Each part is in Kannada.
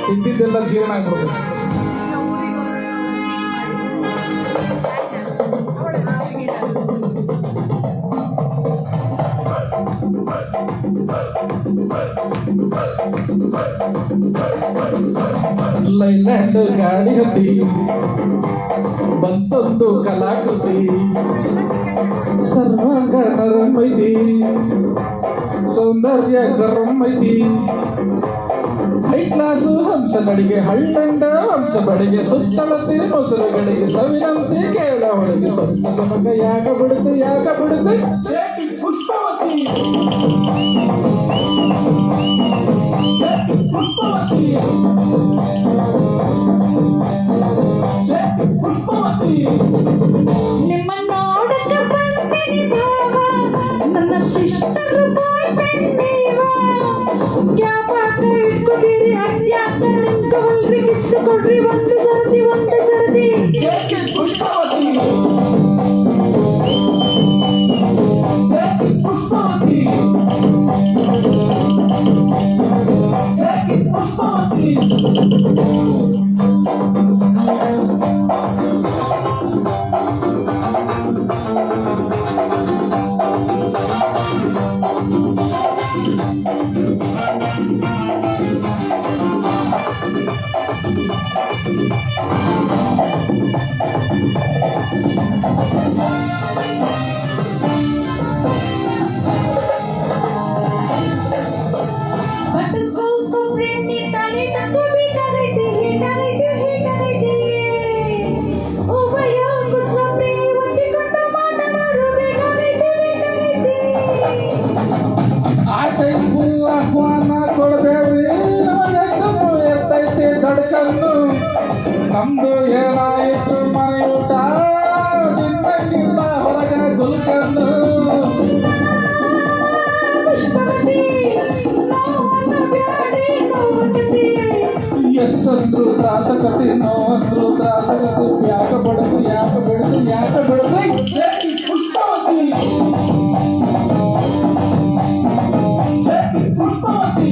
ತಿಂದಿದ್ದೆಲ್ಲ ಜೀರ್ಣ ಆಗ್ಬಿಡುತ್ತೆ. ಲೈಲ್ಯಾಂಡ್ ಗಾಡಿ ಹತ್ತಿ ಬಂತೊಂದು ಕಲಾಕೃತಿ, ಸರ್ವಾಂಗ ನರಮೈತಿ, ಸೌಂದರ್ಯ ಗರಮೈತಿ, ಹೈ ಕ್ಲಾಸು ಹಂಸ ನಡಿಗೆ, ಹಳ್ಳಂಡ ಹಂಸ ಬಡಿಗೆ, ಸುತ್ತಳತೆ ಮೊಸರುಗಳಿಗೆ, ಸವಿನಂತೆ ಕೇಳ ಒಳಗೆ, ಸ್ವಲ್ಪ ಸಮಕ ಯಾಕ ಬಿಡುತ್ತೆ ಪುಷ್ಪವತಿ ಪುಷ್ಪವತಿ ಪುಷ್ಪವತಿ. ನಿಮ್ಮ ನೋಡಕ ಬಂದಿನಿ ಭಾವ, ನನ್ನ ಸಿಸ್ಟರ್ ಬಾಯ್ ಫ್ರೆಂಡ್ ನೀವ, ಯಾವಾಗ ಇಟ್ಕೋತೀರಿ ಅದ್ಯಾಕ ನಿಂಕವಲ್ರಿ, ಕಿಸ್ ಕೊಡ್ರಿ ಒಂದು ಸರದಿ ಪುಷ್ಪವತಿ ಪುಷ್ಪವತಿ ಪುಷ್ಪವತಿ. ನಮ್ದು ಏನಾಯಿತು ಮನೆಯೂಟ, ನಿನ್ನಕ್ಕಿಲ್ಲ ಹೊರಗ ಗುಲ್ಕಂದು. ಎಸ್ಸಂದ್ರು ತ್ರಾಸಕತಿ, ನೋವಂದ್ರು ತ್ರಾಸಕತಿ, ಯಾಕ ಬಡದು ಪುಷ್ಪವತಿ ಪುಷ್ಪವತಿ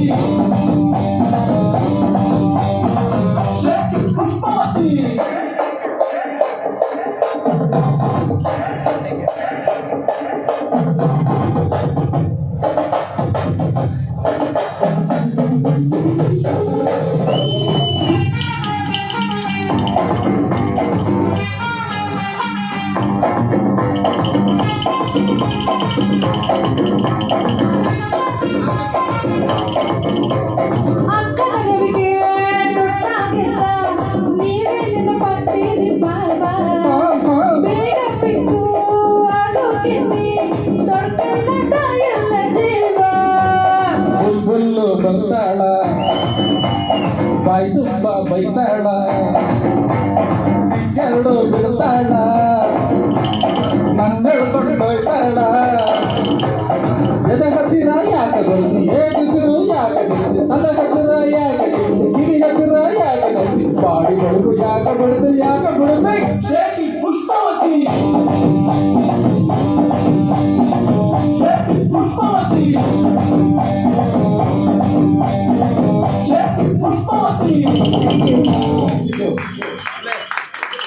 ಪುಷ್ಪವತಿ. ಬರ್ತಾಳ ಬಾಯಿ ತುಂಬ ಬೈತಾಳ, ಎರಡು ಬಿಡ್ತಾಳ.